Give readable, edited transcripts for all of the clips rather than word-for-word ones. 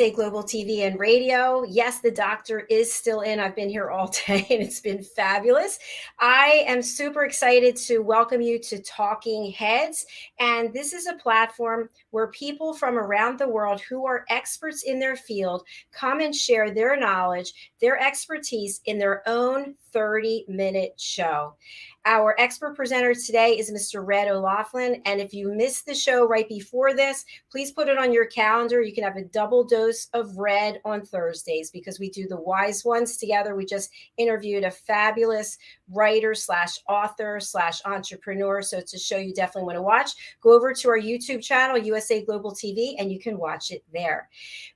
USA Global TV and Radio. Yes, the doctor is still in. I've been here all day and it's been fabulous. I am super excited to welcome you to Talking Heads. And this is a platform where people from around the world who are experts in their field come and share their knowledge, their expertise in their own 30-minute show. Our expert presenter today is Mr. Red O'Laughlin. And if you missed the show right before this, please put it on your calendar. You can have a double dose of red on Thursdays because we do the wise ones together. We just interviewed a fabulous writer slash author slash entrepreneur. So it's a show you definitely want to watch. Go over to our YouTube channel, USA Global TV, and you can watch it there.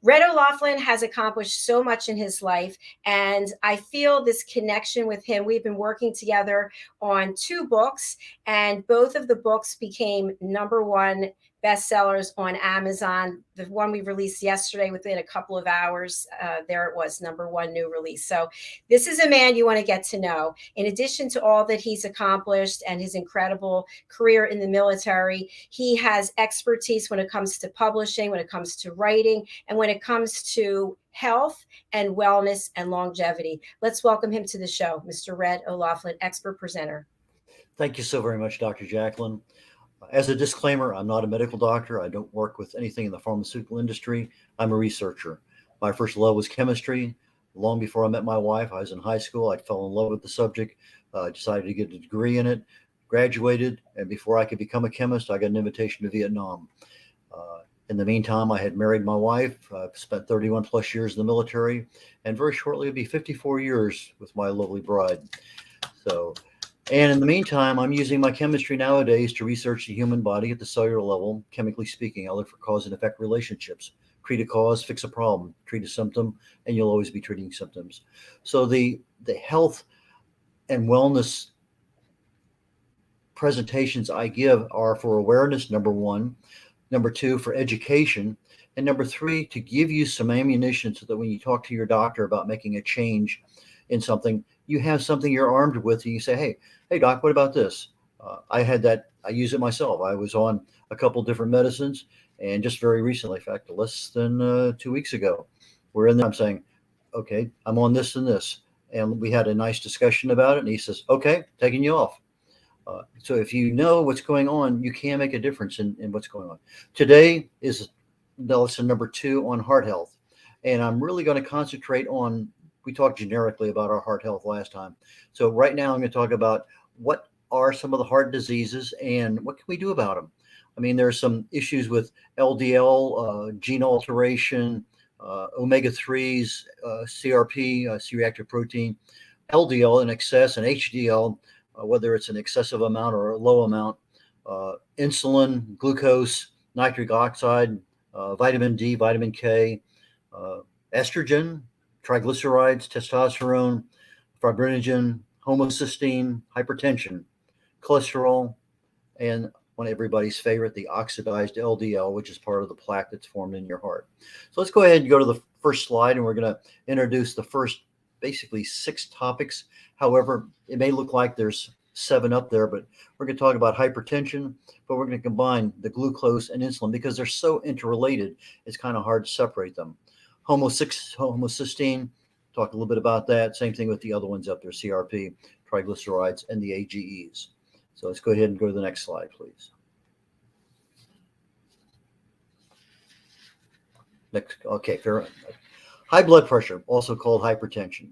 Red O'Laughlin has accomplished so much in his life, and I feel this connection with him. We've been working together on 2 books, and both of the books became #1 bestsellers on Amazon. The one we released yesterday, within a couple of hours, there it was, #1 new release. So this is a man you want to get to know. In addition to all that he's accomplished and his incredible career in the military, he has expertise when it comes to publishing, when it comes to writing, and when it comes to health and wellness and longevity. Let's welcome him to the show, Mr. Red O'Laughlin, expert presenter. Thank you so very much, Dr. Jacqueline. As a disclaimer, I'm not a medical doctor. I don't work with anything in the pharmaceutical industry. I'm a researcher. My first love was chemistry. Long before I met my wife, I was in high school. I fell in love with the subject, decided to get a degree in it, graduated, and before I could become a chemist, I got an invitation to Vietnam. In the meantime, I had married my wife. I've spent 31 plus years in the military, and very shortly it'll be 54 years with my lovely bride. And in the meantime, I'm using my chemistry nowadays to research the human body at the cellular level. Chemically speaking, I look for cause and effect relationships. Treat a cause, fix a problem. Treat a symptom, and you'll always be treating symptoms. So the health and wellness presentations I give are for awareness, #1. #2, for education. And #3, to give you some ammunition so that when you talk to your doctor about making a change in something, you have something you're armed with. And you say, hey, doc, what about this? I had that. I use it myself. I was on a couple different medicines, and just very recently, in fact, less than 2 weeks ago, we're in there. I'm saying, okay, I'm on this and this. And we had a nice discussion about it. And he says, okay, taking you off. So if you know what's going on, you can make a difference in what's going on. Today is lesson #2 on heart health. And I'm really going to concentrate on, we talked generically about our heart health last time. So right now I'm going to talk about what are some of the heart diseases and what can we do about them. I mean, there's some issues with LDL, gene alteration, omega-3s, CRP, C-reactive protein, LDL in excess, and HDL, whether it's an excessive amount or a low amount, insulin, glucose, nitric oxide, vitamin D, vitamin K, estrogen, triglycerides, testosterone, fibrinogen, homocysteine, hypertension, cholesterol, and one of everybody's favorite, the oxidized LDL, which is part of the plaque that's formed in your heart. So let's go ahead and go to the first slide, and we're going to introduce the first basically 6 topics. However, it may look like there's 7 up there, but we're going to talk about hypertension, but we're going to combine the glucose and insulin because they're so interrelated, it's kind of hard to separate them. Homocysteine, talk a little bit about that. Same thing with the other ones up there, CRP, triglycerides, and the AGEs. So let's go ahead and go to the next slide, please. Next, okay, fair enough. High blood pressure, also called hypertension.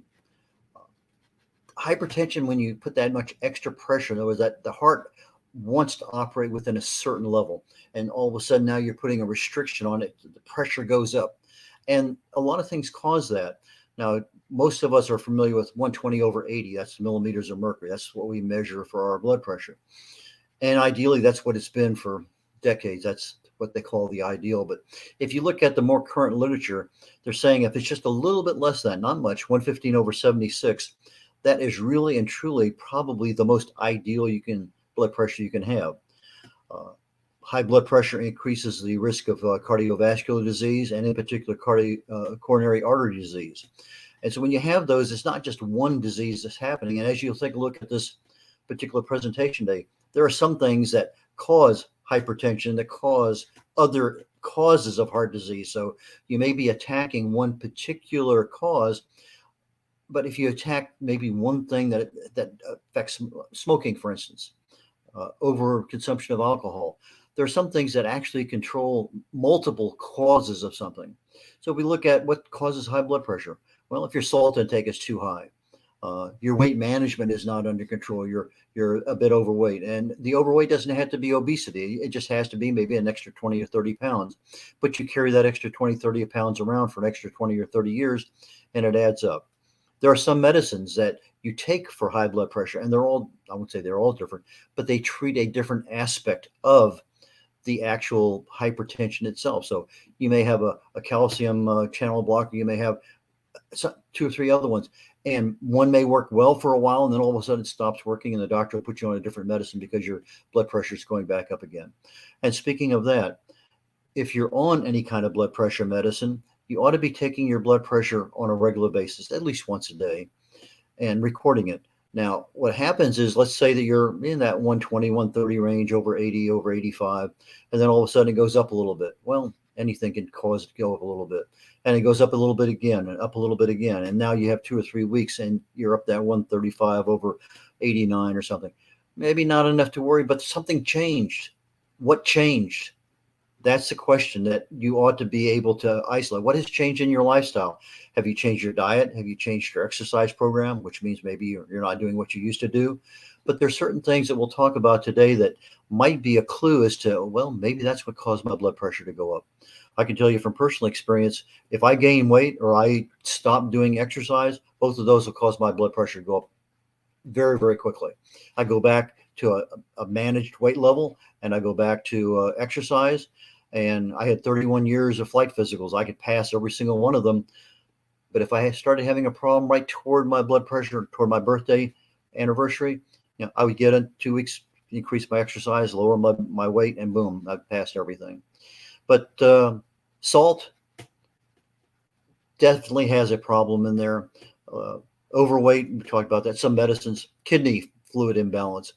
Hypertension, when you put that much extra pressure, in other words, that the heart wants to operate within a certain level, and all of a sudden now you're putting a restriction on it, the pressure goes up. And a lot of things cause that. Now, most of us are familiar with 120/80. That's millimeters of mercury. That's what we measure for our blood pressure. And ideally, that's what it's been for decades. That's what they call the ideal. But if you look at the more current literature, they're saying if it's just a little bit less than, not much, 115/76, that is really and truly probably the most ideal blood pressure you can have. High blood pressure increases the risk of cardiovascular disease, and in particular coronary artery disease. And so when you have those, it's not just one disease that's happening. And as you'll take a look at this particular presentation today, there are some things that cause hypertension, that cause other causes of heart disease. So you may be attacking one particular cause, but if you attack maybe one thing that affects smoking, for instance, over consumption of alcohol, there are some things that actually control multiple causes of something. So we look at what causes high blood pressure. Well, if your salt intake is too high, your weight management is not under control. You're a bit overweight, and the overweight doesn't have to be obesity. It just has to be maybe an extra 20 or 30 pounds. But you carry that extra 20, 30 pounds around for an extra 20 or 30 years, and it adds up. There are some medicines that you take for high blood pressure, and they're all, I would say they're all different, but they treat a different aspect of the actual hypertension itself. So you may have a calcium channel blocker, you may have two or three other ones, and one may work well for a while, and then all of a sudden it stops working, and the doctor will put you on a different medicine because your blood pressure is going back up again. And speaking of that, if you're on any kind of blood pressure medicine, you ought to be taking your blood pressure on a regular basis, at least once a day, and recording it. Now, what happens is, let's say that you're in that 120, 130 range, over 80, over 85, and then all of a sudden it goes up a little bit. Well, anything can cause it to go up a little bit. And it goes up a little bit again and up a little bit again. And now you have 2 or 3 weeks and you're up that 135 over 89 or something. Maybe not enough to worry, but something changed. What changed? That's the question that you ought to be able to isolate. What has changed in your lifestyle? Have you changed your diet? Have you changed your exercise program, which means maybe you're not doing what you used to do? But there's certain things that we'll talk about today that might be a clue as to, well, maybe that's what caused my blood pressure to go up. I can tell you from personal experience, if I gain weight or I stop doing exercise, both of those will cause my blood pressure to go up very, very quickly. I go back to a managed weight level, and I go back to exercise. And I had 31 years of flight physicals. I could pass every single one of them. But if I started having a problem right toward my blood pressure, toward my birthday anniversary, I would get in 2 weeks, increase my exercise, lower my weight, and boom, I've passed everything. But salt definitely has a problem in there. Overweight, we talked about that. Some medicines, kidney fluid imbalance.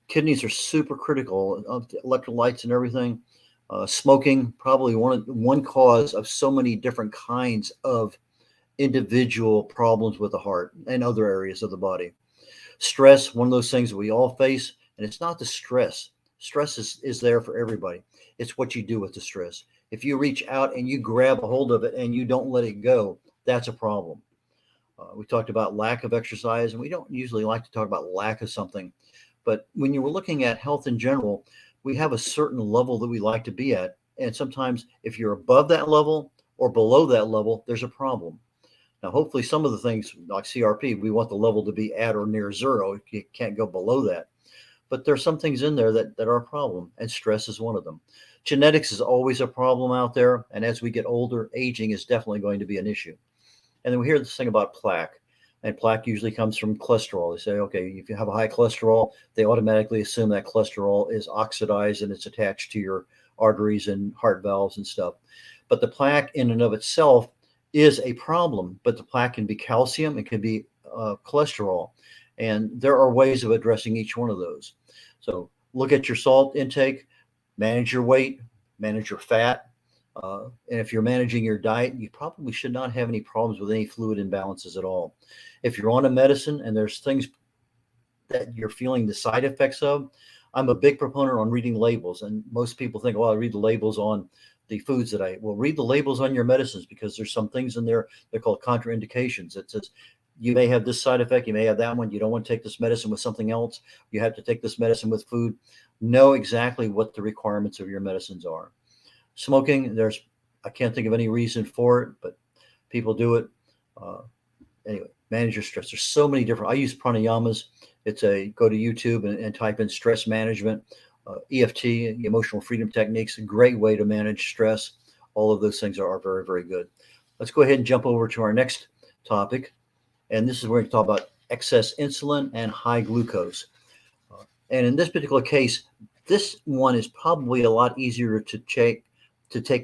Kidneys are super critical of electrolytes and everything. Smoking, probably one cause of so many different kinds of individual problems with the heart and other areas of the body. Stress, one of those things that we all face, and it's not the stress. Stress is there for everybody. It's what you do with the stress. If you reach out and you grab a hold of it and you don't let it go, that's a problem. We talked about lack of exercise, and we don't usually like to talk about lack of something. But when you were looking at health in general, we have a certain level that we like to be at. And sometimes if you're above that level or below that level, there's a problem. Now, hopefully some of the things like CRP, we want the level to be at or near zero. You can't go below that. But there's some things in there that are a problem, and stress is one of them. Genetics is always a problem out there. And as we get older, aging is definitely going to be an issue. And then we hear this thing about plaque. And plaque usually comes from cholesterol. They say, okay, if you have a high cholesterol, they automatically assume that cholesterol is oxidized and it's attached to your arteries and heart valves and stuff. But the plaque in and of itself is a problem. But the plaque can be calcium, it can be cholesterol. And there are ways of addressing each one of those. So look at your salt intake, manage your weight, manage your fat. And if you're managing your diet, you probably should not have any problems with any fluid imbalances at all. If you're on a medicine and there's things that you're feeling the side effects of, I'm a big proponent on reading labels. And most people think, well, I read the labels on the foods that I eat. Well, read the labels on your medicines, because there's some things in there, they're called contraindications. It says, you may have this side effect, you may have that one. You don't want to take this medicine with something else. You have to take this medicine with food. Know exactly what the requirements of your medicines are. Smoking, I can't think of any reason for it, but people do it. Anyway, manage your stress. There's so many different, I use pranayamas. Go to YouTube and type in stress management, EFT, emotional freedom techniques, a great way to manage stress. All of those things are very, very good. Let's go ahead and jump over to our next topic. And this is where we talk about excess insulin and high glucose. And in this particular case, this one is probably a lot easier to take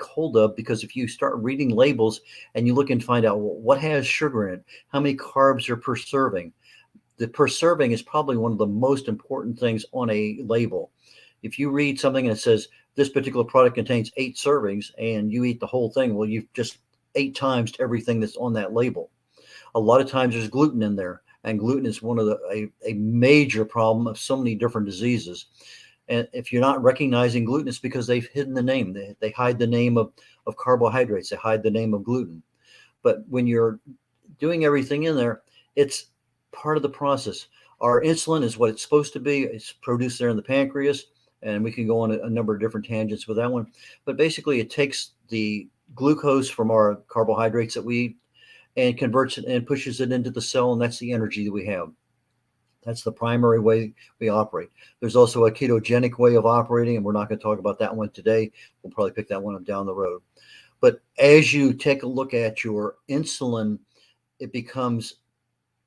hold of, because if you start reading labels and you look and find out, well, what has sugar in it, how many carbs are per serving. The per serving is probably one of the most important things on a label. If you read something and it says this particular product contains 8 servings and you eat the whole thing, well, you've just 8 times everything that's on that label. A lot of times there's gluten in there, and gluten is one of a major problem of so many different diseases. And if you're not recognizing gluten, it's because they've hidden the name. They hide the name of carbohydrates. They hide the name of gluten. But when you're doing everything in there, it's part of the process. Our insulin is what it's supposed to be. It's produced there in the pancreas, and we can go on a number of different tangents with that one. But basically, it takes the glucose from our carbohydrates that we eat and converts it and pushes it into the cell, and that's the energy that we have. That's the primary way we operate. There's also a ketogenic way of operating, and we're not going to talk about that one today. We'll probably pick that one up down the road. But as you take a look at your insulin, it becomes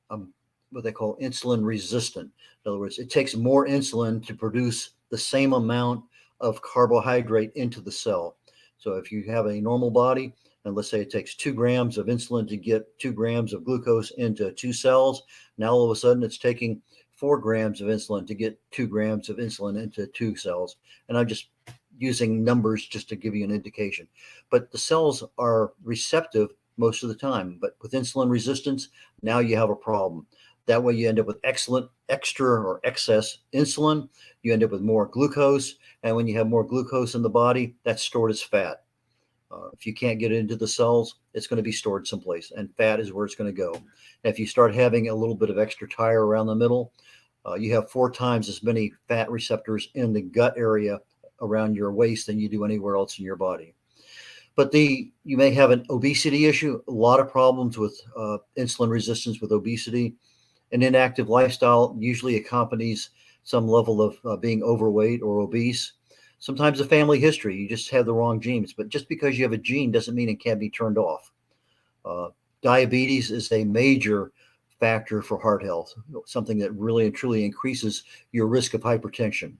what they call insulin resistant. In other words, it takes more insulin to produce the same amount of carbohydrate into the cell. So if you have a normal body, and let's say it takes 2 grams of insulin to get 2 grams of glucose into 2 cells, now all of a sudden it's taking 4 grams of insulin to get 2 grams of insulin into 2 cells. And I'm just using numbers just to give you an indication. But the cells are receptive most of the time. But with insulin resistance, now you have a problem. That way you end up with excellent extra or excess insulin. You end up with more glucose. And when you have more glucose in the body, that's stored as fat. If you can't get it into the cells, it's going to be stored someplace, and fat is where it's going to go. And if you start having a little bit of extra tire around the middle, you have 4 times as many fat receptors in the gut area around your waist than you do anywhere else in your body. But you may have an obesity issue, a lot of problems with insulin resistance with obesity. An inactive lifestyle usually accompanies some level of being overweight or obese. Sometimes a family history, you just have the wrong genes, but just because you have a gene doesn't mean it can't be turned off. Diabetes is a major factor for heart health, something that really and truly increases your risk of hypertension.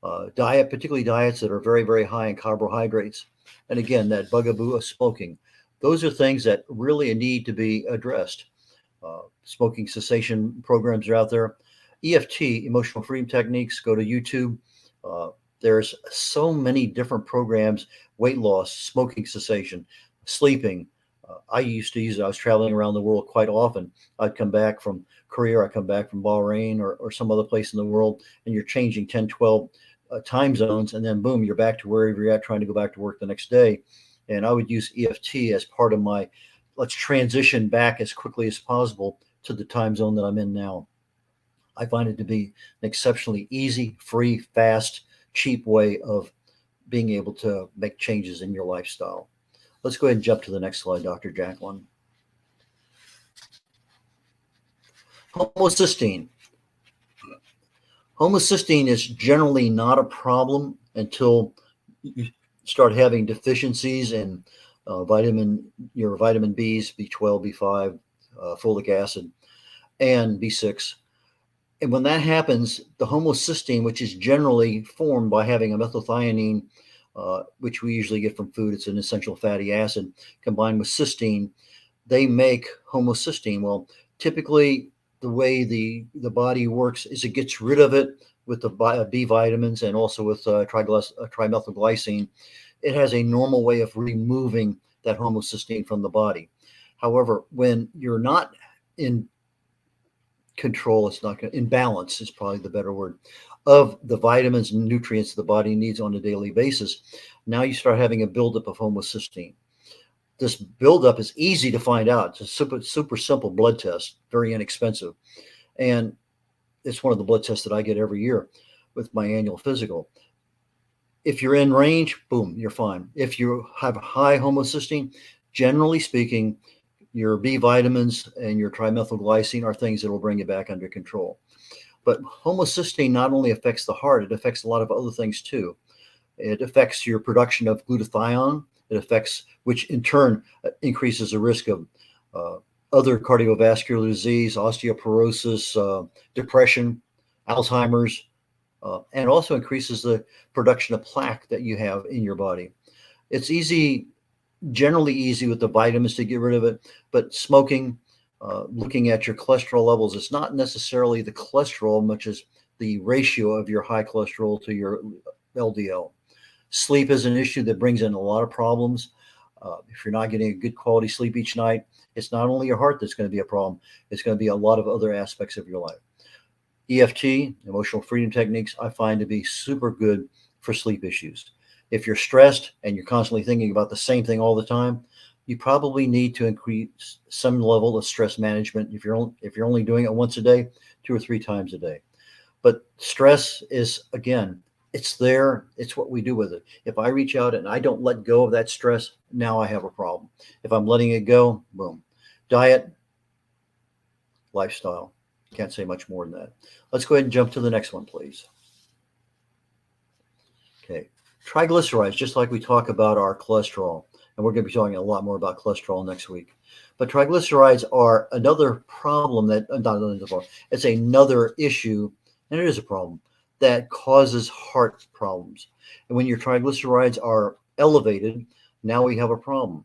Particularly diets that are very, very high in carbohydrates. And again, that bugaboo of smoking. Those are things that really need to be addressed. Smoking cessation programs are out there. EFT, emotional freedom techniques, go to YouTube. There's so many different programs, weight loss, smoking cessation, sleeping. I used to use it. I was traveling around the world quite often. I'd come back from Korea, I'd come back from Bahrain or some other place in the world, and you're changing 10, 12 time zones, and then boom, you're back to wherever you're at trying to go back to work the next day. And I would use EFT as part of my, let's transition back as quickly as possible to the time zone that I'm in now. I find it to be an exceptionally easy, free, fast, cheap way of being able to make changes in your lifestyle. Let's go ahead and jump to the next slide, Dr. Jacqueline. Homocysteine. Homocysteine is generally not a problem until you start having deficiencies in your vitamin Bs, B12, B5, folic acid, and B6. And when that happens, the homocysteine, which is generally formed by having a methylthionine, which we usually get from food, it's an essential fatty acid, combined with cysteine, they make homocysteine. Well, typically the way the body works is it gets rid of it with the B vitamins and also with trimethylglycine. It has a normal way of removing that homocysteine from the body. However, when you're not in control, it's not in balance is probably the better word, of the vitamins and nutrients the body needs on a daily basis, now you start having a buildup of homocysteine. This buildup is easy to find out. It's a super simple blood test, very inexpensive. And it's one of the blood tests that I get every year with my annual physical. If you're in range, boom, you're fine. If you have high homocysteine, generally speaking, your B vitamins and your trimethylglycine are things that will bring you back under control. But homocysteine not only affects the heart, it affects a lot of other things too. It affects your production of glutathione. It affects, which in turn increases the risk of other cardiovascular disease, osteoporosis, depression, Alzheimer's, and also increases the production of plaque that you have in your body. It's generally easy with the vitamins to get rid of it, but smoking, looking at your cholesterol levels, it's not necessarily the cholesterol much as the ratio of your high cholesterol to your LDL. Sleep is an issue that brings in a lot of problems. If you're not getting a good quality sleep each night, it's not only your heart that's going to be a problem, it's going to be a lot of other aspects of your life. EFT, emotional freedom techniques, I find to be super good for sleep issues. If you're stressed and you're constantly thinking about the same thing all the time, you probably need to increase some level of stress management. If you're only doing it once a day, 2 or 3 times a day. But stress is, again, it's there. It's what we do with it. If I reach out and I don't let go of that stress, now I have a problem. If I'm letting it go, boom. Diet, lifestyle. Can't say much more than that. Let's go ahead and jump to the next one, please. Okay. Triglycerides, just like we talk about our cholesterol, and we're going to be talking a lot more about cholesterol next week. But triglycerides are another problem it's another issue, and it is a problem that causes heart problems. And when your triglycerides are elevated, now we have a problem.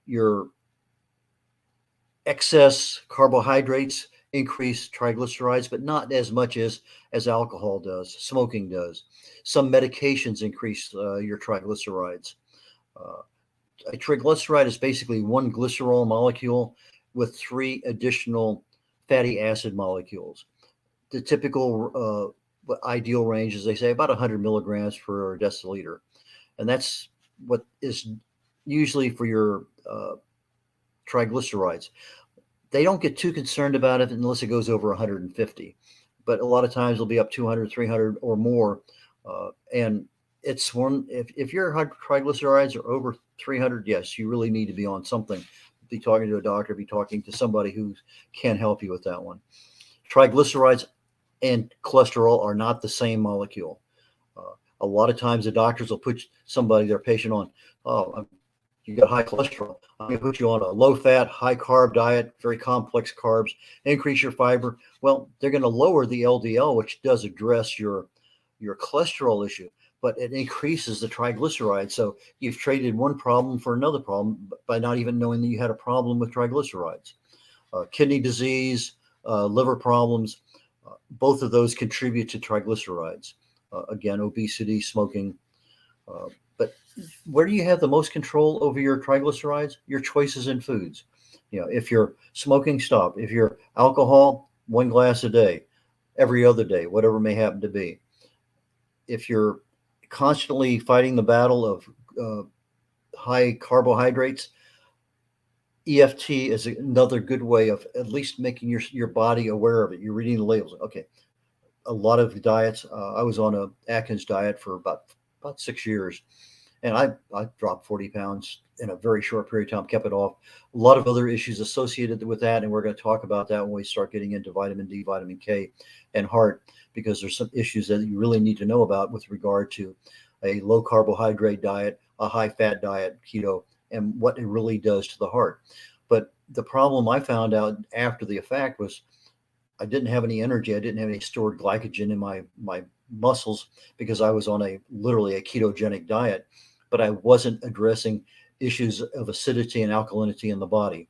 Your excess carbohydrates increase triglycerides, but not as much as alcohol does, smoking does. Some medications increase your triglycerides. Uh, a triglyceride is basically one glycerol molecule with 3 additional fatty acid molecules. The typical ideal range is, they say, about 100 milligrams per deciliter. And that's what is usually for your triglycerides. They don't get too concerned about it unless it goes over 150. But a lot of times it'll be up 200, 300 or more. And it's one, if your triglycerides are over 300, yes, you really need to be on something. Be talking to a doctor, be talking to somebody who can help you with that one. Triglycerides and cholesterol are not the same molecule. A lot of times the doctors will put their patient on, oh, you got high cholesterol. I'm going to put you on a low fat, high carb diet, very complex carbs, increase your fiber. Well, they're going to lower the LDL, which does address your cholesterol issue, but it increases the triglycerides. So you've traded one problem for another problem by not even knowing that you had a problem with triglycerides. Kidney disease, liver problems, both of those contribute to triglycerides. Again, obesity, smoking. But where do you have the most control over your triglycerides? Your choices in foods. If you're smoking, stop. If you're alcohol, 1 glass a day, every other day, whatever it may happen to be. If you're constantly fighting the battle of high carbohydrates, EFT is another good way of at least making your body aware of it. You're reading the labels. Okay, a lot of diets. I was on a Atkins diet for about 6 years, and I dropped 40 pounds in a very short period of time, kept it off. A lot of other issues associated with that, and we're going to talk about that when we start getting into vitamin D, vitamin K, and heart, because there's some issues that you really need to know about with regard to a low carbohydrate diet, a high fat diet, keto, and what it really does to the heart. But the problem I found out after the effect was I didn't have any energy. I didn't have any stored glycogen in my muscles because I was on literally a ketogenic diet, but I wasn't addressing issues of acidity and alkalinity in the body.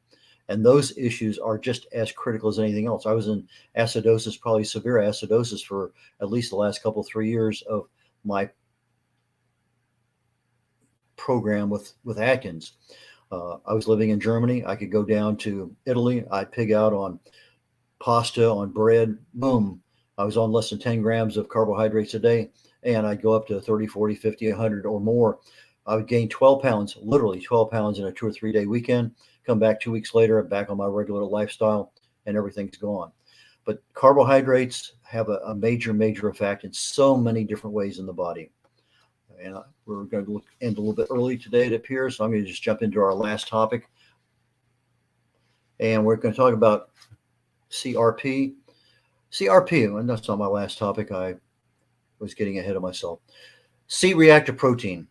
And those issues are just as critical as anything else. I was in acidosis, probably severe acidosis, for at least the last 3 years of my program with Atkins. I was living in Germany. I could go down to Italy. I'd pig out on pasta, on bread. Boom. I was on less than 10 grams of carbohydrates a day, and I'd go up to 30, 40, 50, 100 or more. I would gain 12 pounds, literally 12 pounds in a 2 or 3 day weekend. Come back 2 weeks later, I'm back on my regular lifestyle, and everything's gone. But carbohydrates have a major, major effect in so many different ways in the body. And we're going to end a little bit early today, it appears. So I'm going to just jump into our last topic. And we're going to talk about CRP. CRP, and that's not my last topic. I was getting ahead of myself. C-reactive protein.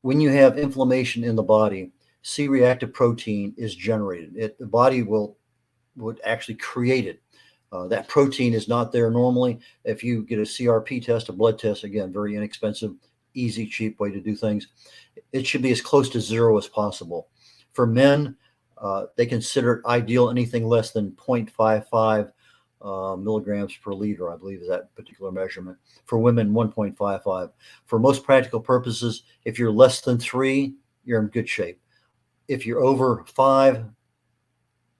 When you have inflammation in the body, C-reactive protein is generated. The body would actually create it. That protein is not there normally. If you get a CRP test, a blood test, again, very inexpensive, easy, cheap way to do things, it should be as close to zero as possible. For men, they consider it ideal anything less than 0.55 milligrams per liter, I believe is that particular measurement. For women, 1.55. For most practical purposes, if you're less than 3, you're in good shape. If you're over 5, I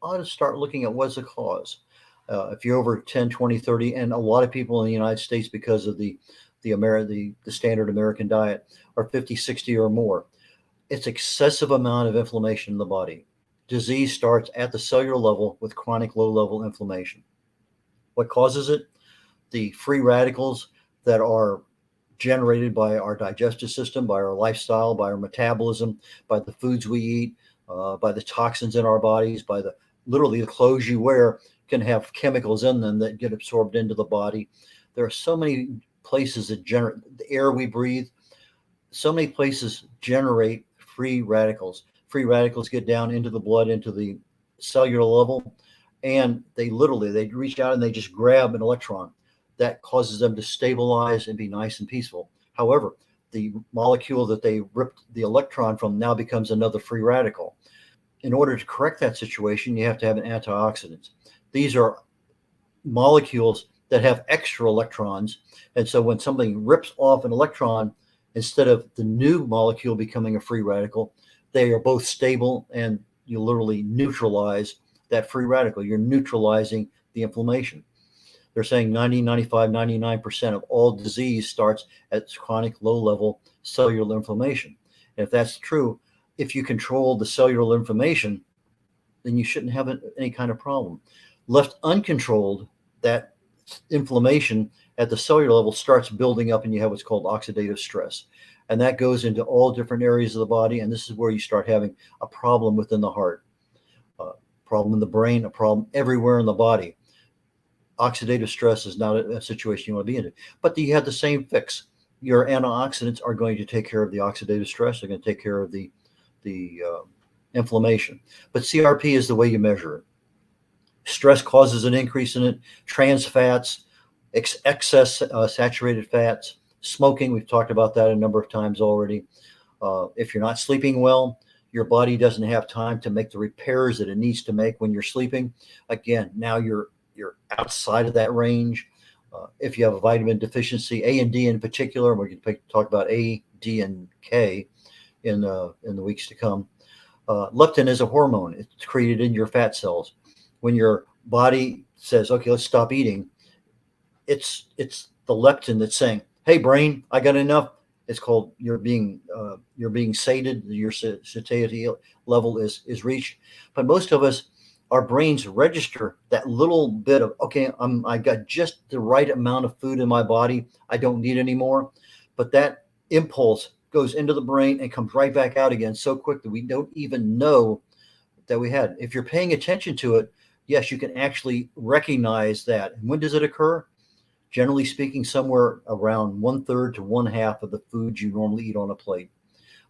ought to start looking at what's the cause. If you're over 10, 20, 30, and a lot of people in the United States, because of the standard American diet, are 50, 60 or more. It's excessive amount of inflammation in the body. Disease starts at the cellular level with chronic low level inflammation. What causes it? The free radicals that are generated by our digestive system, by our lifestyle, by our metabolism, by the foods we eat, by the toxins in our bodies, by the literally the clothes you wear can have chemicals in them that get absorbed into the body. There are so many places that generate the air we breathe. So many places generate free radicals. Free radicals get down into the blood, into the cellular level, and they reach out and they just grab an electron. That causes them to stabilize and be nice and peaceful. However, the molecule that they ripped the electron from now becomes another free radical. In order to correct that situation, you have to have an antioxidant. These are molecules that have extra electrons. And so when something rips off an electron, instead of the new molecule becoming a free radical, they are both stable and you literally neutralize that free radical. You're neutralizing the inflammation. They're saying 90, 95, 99% of all disease starts at chronic low level cellular inflammation. And if that's true, if you control the cellular inflammation, then you shouldn't have any kind of problem. Left uncontrolled, that inflammation at the cellular level starts building up and you have what's called oxidative stress. And that goes into all different areas of the body. And this is where you start having a problem within the heart, a problem in the brain, a problem everywhere in the body. Oxidative stress is not a situation you want to be in. But you have the same fix. Your antioxidants are going to take care of the oxidative stress. They're going to take care of the inflammation. But CRP is the way you measure it. Stress causes an increase in it. Trans fats, excess saturated fats, smoking. We've talked about that a number of times already. If you're not sleeping well, your body doesn't have time to make the repairs that it needs to make when you're sleeping. Again, now you're outside of that range. If you have a vitamin deficiency, A and D in particular, and we can talk about A, D, and K in the weeks to come. Leptin is a hormone. It's created in your fat cells. When your body says, "Okay, let's stop eating," it's the leptin that's saying, "Hey, brain, I got enough." It's called you're being sated. Your satiety level is reached. But most of us, our brains register that little bit of, okay, I got just the right amount of food in my body. I don't need any more. But that impulse goes into the brain and comes right back out again so quick that we don't even know that we had. If you're paying attention to it, yes, you can actually recognize that. And when does it occur? Generally speaking, somewhere around 1/3 to 1/2 of the food you normally eat on a plate.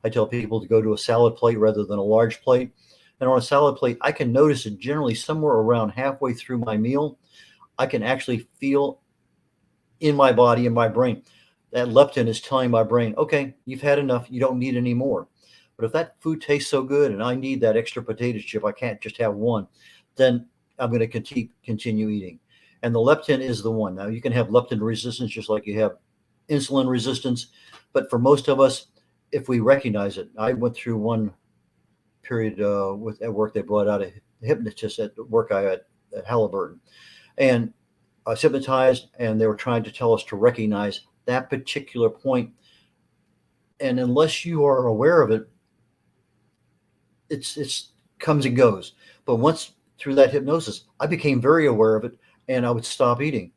I tell people to go to a salad plate rather than a large plate. And on a salad plate, I can notice it generally somewhere around halfway through my meal. I can actually feel in my body, in my brain, that leptin is telling my brain, okay, you've had enough. You don't need any more. But if that food tastes so good and I need that extra potato chip, I can't just have one, then I'm going to continue eating. And the leptin is the one. Now, you can have leptin resistance just like you have insulin resistance. But for most of us, if we recognize it, I went through one period at work. They brought out a hypnotist at work I had at Halliburton. And I was hypnotized, and they were trying to tell us to recognize that particular point. And unless you are aware of it, it's comes and goes. But once through that hypnosis, I became very aware of it, and I would stop eating.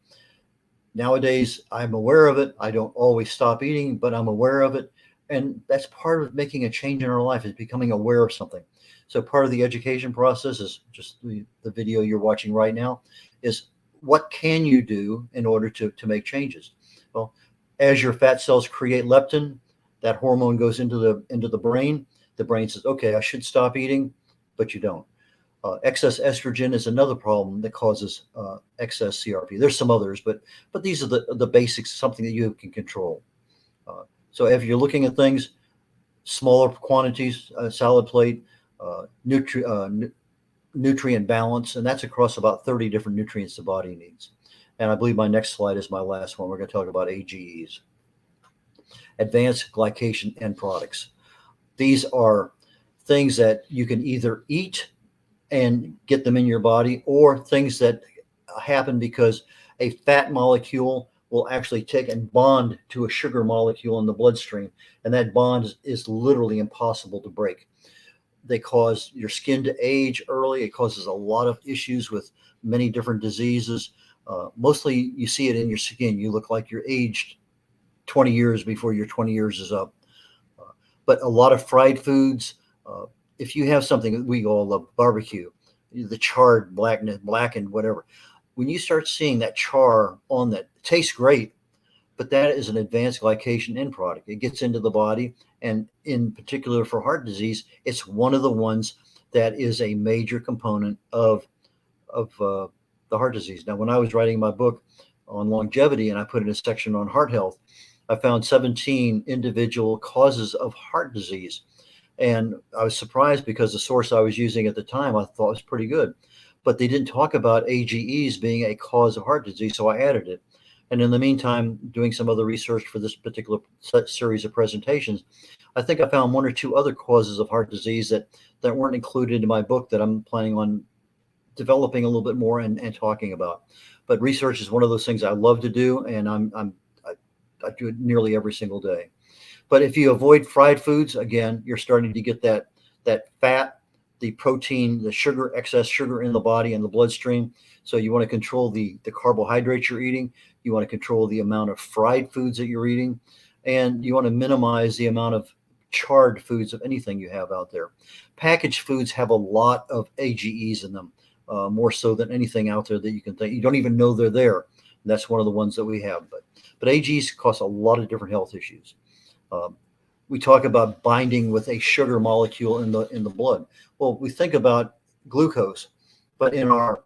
Nowadays, I'm aware of it. I don't always stop eating, but I'm aware of it. And that's part of making a change in our life, is becoming aware of something. So part of the education process is just the video you're watching right now is what can you do in order to make changes? Well, as your fat cells create leptin, that hormone goes into the brain. The brain says, okay, I should stop eating, but you don't. Excess estrogen is another problem that causes excess CRP. There's some others, but these are the basics, something that you can control. So if you're looking at things, smaller quantities, salad plate, nutrient balance, and that's across about 30 different nutrients the body needs. And I believe my next slide is my last one. We're going to talk about AGEs, advanced glycation end products. These are things that you can either eat and get them in your body, or things that happen because a fat molecule will actually take and bond to a sugar molecule in the bloodstream, and that bond is literally impossible to break. They cause your skin to age early. It causes a lot of issues with many different diseases. Mostly you see it in your skin. You look like you're aged 20 years before your 20 years is up. But a lot of fried foods, uh, if you have something that we all love, barbecue, the charred blackened, whatever, when you start seeing that char on that, it tastes great, but that is an advanced glycation end product. It gets into the body, and in particular for heart disease, it's one of the ones that is a major component of the heart disease. Now, when I was writing my book on longevity, and I put in a section on heart health, I found 17 individual causes of heart disease. And I was surprised because the source I was using at the time I thought was pretty good. But they didn't talk about AGEs being a cause of heart disease, so I added it. And in the meantime, doing some other research for this particular series of presentations, I think I found one or two other causes of heart disease that weren't included in my book that I'm planning on developing a little bit more and talking about. But research is one of those things I love to do, and I do it nearly every single day. But if you avoid fried foods, again, you're starting to get that fat, the protein, the sugar, excess sugar in the body and the bloodstream. So you want to control the carbohydrates you're eating. You want to control the amount of fried foods that you're eating, and you want to minimize the amount of charred foods of anything you have out there. Packaged foods have a lot of AGEs in them, more so than anything out there that you can think. You don't even know they're there. And that's one of the ones that we have. But AGEs cause a lot of different health issues. Um, we talk about binding with a sugar molecule in the blood. Well, we think about glucose, but in our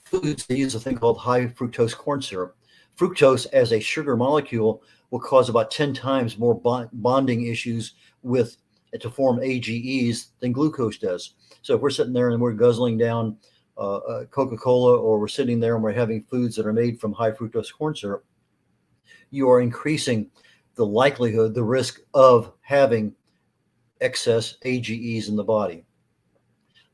foods, they use a thing called high fructose corn syrup. Fructose as a sugar molecule will cause about 10 times more bonding issues with to form AGEs than glucose does. So if we're sitting there and we're guzzling down Coca-Cola, or we're sitting there and we're having foods that are made from high fructose corn syrup, you are increasing the likelihood, the risk of having excess AGEs in the body.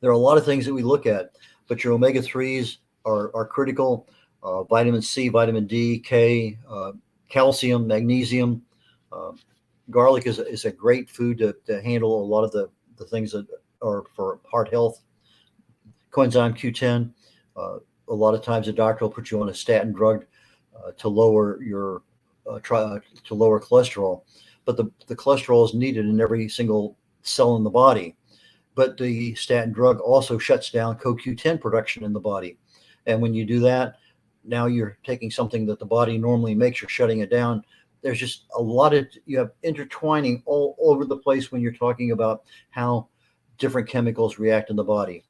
There are a lot of things that we look at, but your omega 3s are critical. Vitamin C, vitamin D, K, calcium, magnesium. Uh, Garlic is a great food to handle a lot of the things that are for heart health. Coenzyme Q10. A lot of times, a doctor will put you on a statin drug to lower your to lower cholesterol, but the cholesterol is needed in every single cell in the body. But the statin drug also shuts down CoQ10 production in the body, and when you do that, now you're taking something that the body normally makes, you're shutting it down. There's just a lot of you have intertwining all over the place when you're talking about how different chemicals react in the body.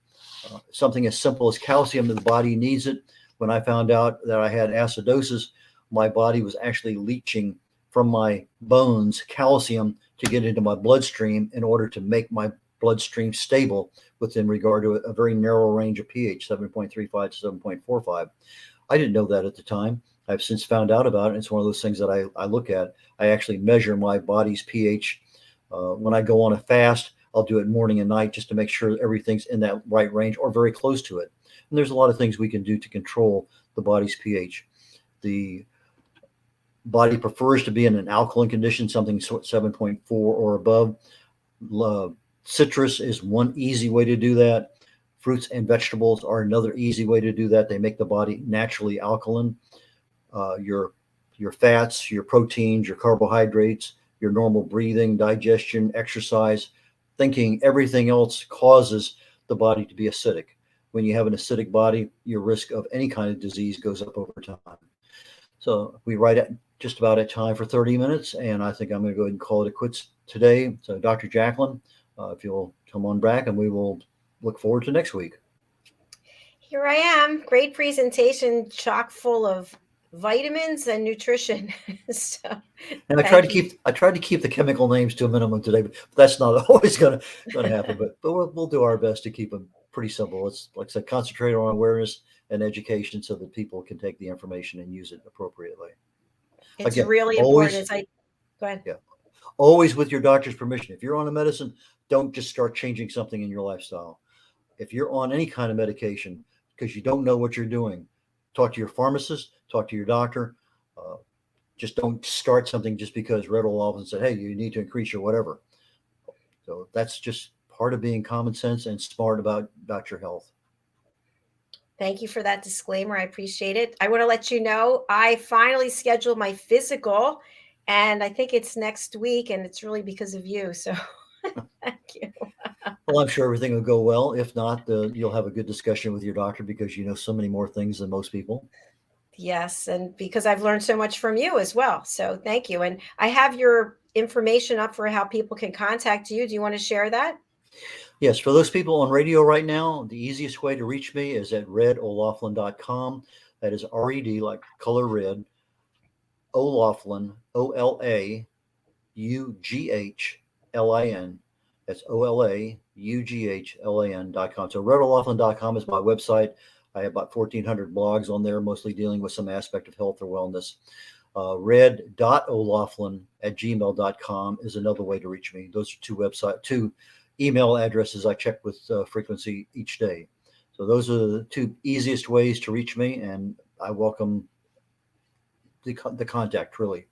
Something as simple as calcium, the body needs it. When I found out that I had acidosis, my body was actually leaching from my bones calcium to get into my bloodstream in order to make my bloodstream stable within regard to a very narrow range of pH, 7.35 to 7.45. I didn't know that at the time. I've since found out about it. It's one of those things that I look at. I actually measure my body's pH. When I go on a fast, I'll do it morning and night just to make sure everything's in that right range or very close to it. And there's a lot of things we can do to control the body's pH. The body prefers to be in an alkaline condition, something 7.4 or above. Citrus is one easy way to do that. Fruits and vegetables are another easy way to do that. They make the body naturally alkaline. Your fats, your proteins, your carbohydrates, your normal breathing, digestion, exercise, thinking, everything else causes the body to be acidic. When you have an acidic body, your risk of any kind of disease goes up over time. So we right at just about at time for 30 minutes, and I think I'm going to go ahead and call it a quits today. So Dr. Jacqueline, if you'll come on back, and we will look forward to next week. Here I am. Great presentation, chock full of vitamins and nutrition. So And thank you. I tried to keep the chemical names to a minimum today, but that's not always going to happen. But we'll do our best to keep them pretty simple. Let's, like I said, concentrate on awareness and education so that people can take the information and use it appropriately. It's Again, really important. always, As I go ahead. yeah, always with your doctor's permission. If you're on a medicine, don't just start changing something in your lifestyle. If you're on any kind of medication because you don't know what you're doing, talk to your pharmacist, talk to your doctor. Uh, just don't start something just because red.olaughlin said, hey, you need to increase your whatever. So that's just part of being common sense and smart about your health. Thank you for that disclaimer. I appreciate it. I want to let you know I finally scheduled my physical, and I think it's next week, and it's really because of you. So thank you. Well, I'm sure everything will go well. If not, you'll have a good discussion with your doctor because you know so many more things than most people. Yes, and because I've learned so much from you as well. So thank you. And I have your information up for how people can contact you. Do you want to share that? Yes, for those people on radio right now, the easiest way to reach me is at red.olaughlin.com. That is RED, like color red, O'Laughlin, OLAUGHLIN. That's OLAUGHLIN.com. So red.olaughlin.com is my website. I have about 1,400 blogs on there, mostly dealing with some aspect of health or wellness. Red.olaughlin@gmail.com is another way to reach me. Those are two email addresses I check with frequency each day. So those are the two easiest ways to reach me, and I welcome the contact, really.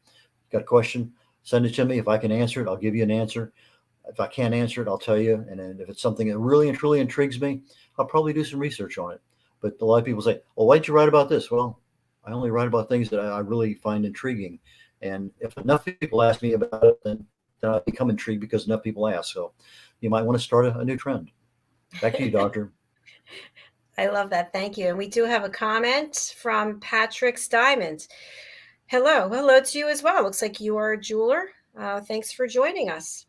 Got a question? Send it to me. If I can answer it, I'll give you an answer. If I can't answer it, I'll tell you. And then if it's something that really and truly intrigues me, I'll probably do some research on it. But a lot of people say, well, why'd you write about this? Well, I only write about things that I really find intriguing. And if enough people ask me about it, then I become intrigued because enough people ask. So you might want to start a new trend. Back to you, doctor. I love that. Thank you. And we do have a comment from Patrick's Diamond. Hello. Hello to you as well. Looks like you are a jeweler. Thanks for joining us.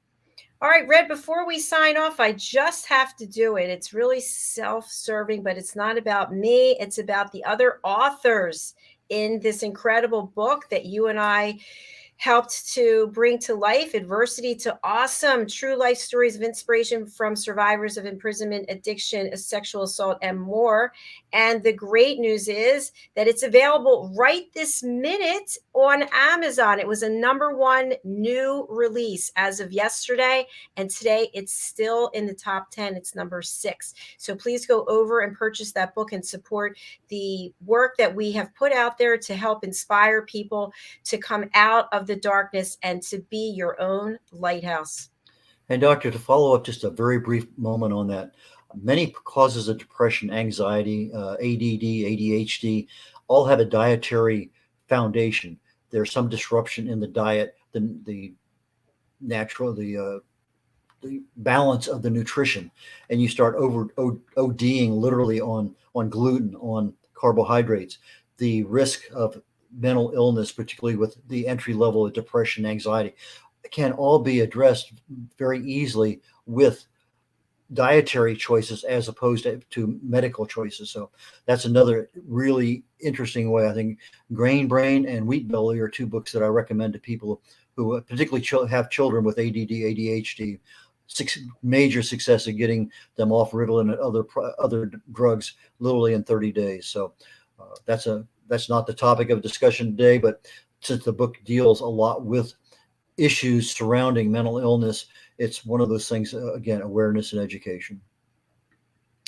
All right, Red, before we sign off, I just have to do it. It's really self serving, but it's not about me. It's about the other authors in this incredible book that you and I helped to bring to life. Adversity to Awesome, true life stories of inspiration from survivors of imprisonment, addiction, sexual assault, and more. And the great news is that it's available right this minute on Amazon. It was a #1 new release as of yesterday, and today it's still in the top 10. It's #6. So please go over and purchase that book and support the work that we have put out there to help inspire people to come out of the darkness and to be your own lighthouse. And doctor, to follow up just a very brief moment on that, many causes of depression, anxiety, ADD, ADHD, all have a dietary foundation. There's some disruption in the diet, the natural, the balance of the nutrition, and you start ODing literally on gluten, on carbohydrates. The risk of mental illness, particularly with the entry level of depression, anxiety, can all be addressed very easily with dietary choices as opposed to medical choices. So that's another really interesting way. I think Grain Brain and Wheat Belly are two books that I recommend to people who particularly have children with ADD, ADHD. Major success at getting them off Ritalin and other drugs literally in 30 days. So that's not the topic of discussion today, but since the book deals a lot with issues surrounding mental illness, it's one of those things, again, awareness and education.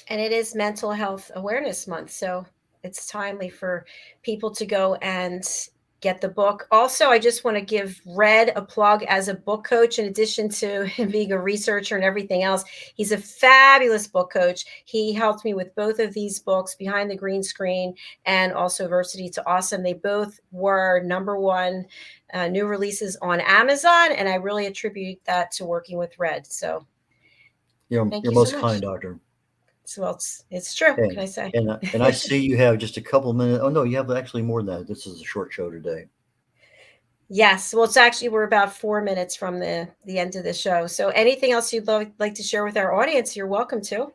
And it is Mental Health Awareness Month. So it's timely for people to go and get the book. Also, I just want to give Red a plug as a book coach, in addition to him being a researcher and everything else. He's a fabulous book coach. He helped me with both of these books, Behind the Green Screen and also Adversity to Awesome. They both were #1 new releases on Amazon, and I really attribute that to working with Red. So thank You're you so most much. kind, doctor. Well, it's true. What can And I say? and I see you have just a couple minutes. Oh no, you have actually more than that. This is a short show today. Yes. Well, it's actually we're about 4 minutes from the end of the show. So anything else you'd like to share with our audience, you're welcome to.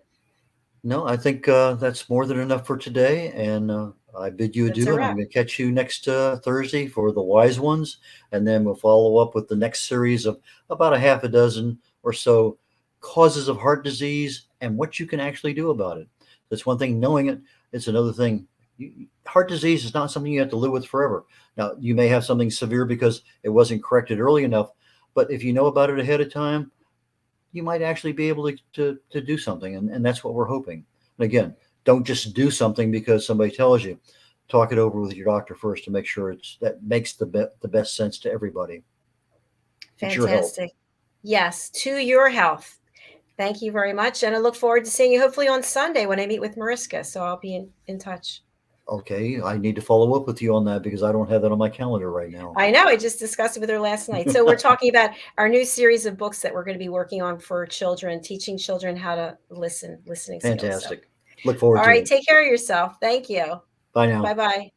No, I think that's more than enough for today. And I bid you That's a adieu, and I'm wrap. going to catch you next Thursday for the wise ones, and then we'll follow up with the next series of about a half a dozen or so causes of heart disease and what you can actually do about it. That's one thing. Knowing it, it's another thing. Heart disease is not something you have to live with forever. Now, you may have something severe because it wasn't corrected early enough, but if you know about it ahead of time, you might actually be able to do something. And that's what we're hoping. And again, don't just do something because somebody tells you. Talk it over with your doctor first to make sure that makes the best sense to everybody. It's your health. Fantastic. Yes, to your health. Thank you very much. And I look forward to seeing you hopefully on Sunday when I meet with Mariska. So I'll be in touch. Okay, I need to follow up with you on that because I don't have that on my calendar right now. I know. I just discussed it with her last night. So we're talking about our new series of books that we're going to be working on for children, teaching children how to listen, listening skills. So, Fantastic. Look forward all to right. it. Take care of yourself. Thank you. Bye now. Bye bye.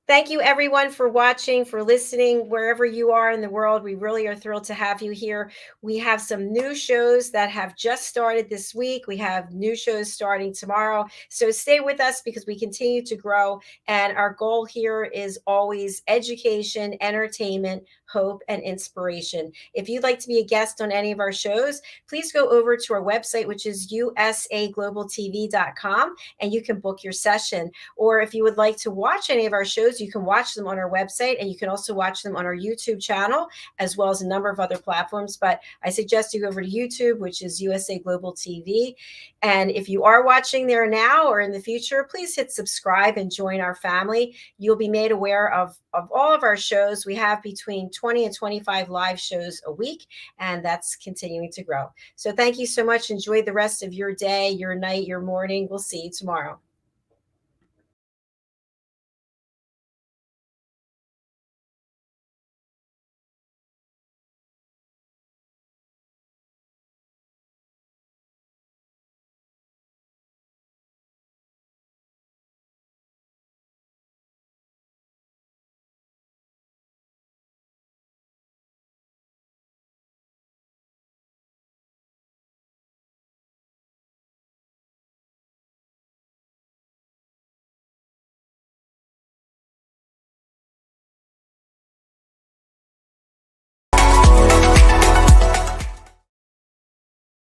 Thank you, everyone, for watching, for listening, wherever you are in the world. We really are thrilled to have you here. We have some new shows that have just started this week. We have new shows starting tomorrow. So stay with us because we continue to grow. And our goal here is always education, entertainment, hope, and inspiration. If you'd like to be a guest on any of our shows, please go over to our website, which is usaglobaltv.com, and you can book your session. Or if you would like to watch any of our shows, you can watch them on our website, and you can also watch them on our YouTube channel, as well as a number of other platforms. But I suggest you go over to YouTube, which is USA Global TV. And if you are watching there now or in the future, please hit subscribe and join our family. You'll be made aware of all of our shows. We have between 20 and 25 live shows a week, and that's continuing to grow. So thank you so much. Enjoy the rest of your day, your night, your morning. We'll see you tomorrow.